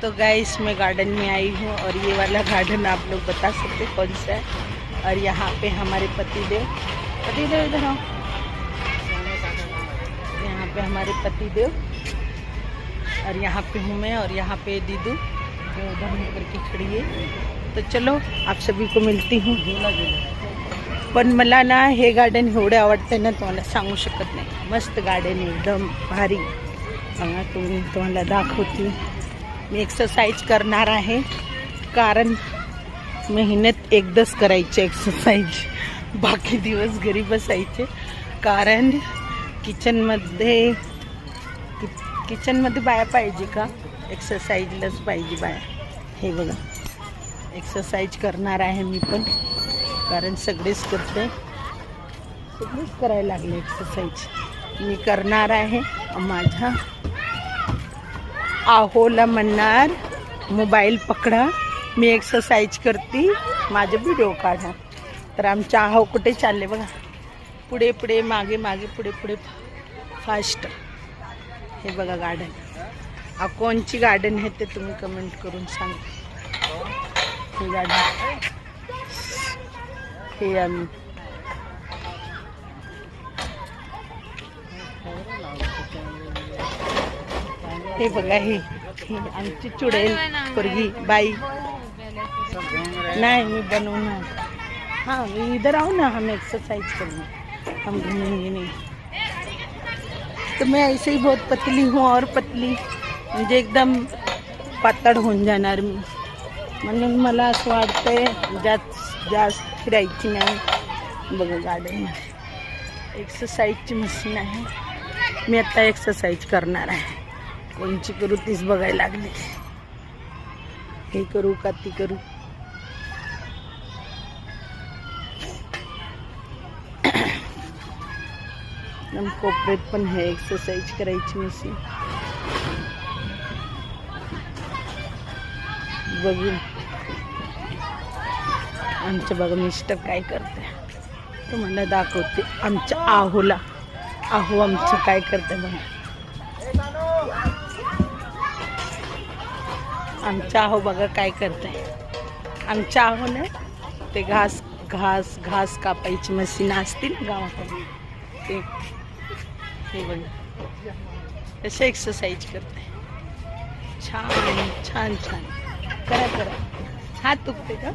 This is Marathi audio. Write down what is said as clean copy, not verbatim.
तो गाइस मैं गार्डन में आई हूँ और ये वाला गार्डन आप लोग बता सकते कौन सा है। और यहाँ पे हमारे पतिदेव इधर आओ। यहाँ पे हमारे पतिदेव और यहाँ पे हूँ मैं और यहाँ पे दीदू जो उधर होकर के खड़ी है। तो चलो आप सभी को मिलती हूँ। पण मला ना हे गार्डन एवढे आवडते ना तुम्हाला सांगू शकत नाही। मस्त गार्डन आहे एकदम भारी। बघा तुम्हाला दाखवते। मी एक्सरसाइज करणार आहे कारण महिन्यात एकदाच करायचे एक्सरसाइज, बाकी दिवस घरी बसायचे। कारण किचनमध्ये बाया पाहिजे का, एक्सरसाइजलाच पाहिजे बाया। हे बघा एक्सरसाइज करणार आहे मी पण, कारण सगळेच करते, सगळेच करायला लागले एक्सरसाइज। मी करणार आहे। माझ्या आहोला म्हणणार मोबाईल पकडा, मी एक्सरसाइज करते, माझे व्हिडिओ काढा। तर आमच्या आहो कुठे चालले बघा, पुढे पुढे मागे मागे पुढे पुढे फास्ट। हे बघा गार्डन, कोणची गार्डन आहे ते तुम्ही कमेंट करून सांगा। हे गार्डन हे आम्ही हे बघा हे आमची चुडेल पोरगी बाई नहीं मैं बनूंगा। हाँ इधर आओ ना, हम एक्सरसाइज करेंगे, हम घूमेंगे नहीं। तो मैं ऐसे ही बहुत पतली हूँ और पतली म्हणजे एकदम पातळ होऊन जाणार मी, म्हणून मला असं वाटतंय जास्त फिरायची नाही। बघा गार्डनमध्ये एक्सरसाइजची मशीन आहे, मी आता एक्सरसाइज करणार आहे। कोणची करू तीच बघायला लागली, हे करू का ती करू। कोपऱ्यात पण हे एक्सरसाइज करायची मशीन बघू। आमच्या बघा मिस्टर काय करते तुम्हाला दाखवते। आमच्या आहोला, आहो आमचं काय करते बघा। आमच्या आहो बघा काय करते। आमच्या आहोने ते घास कापायची मशीन असते ना गावाकडे, ते हे बघा तसे एक्सरसाइज करते। छान छान छान करा करा। हात दुखते का?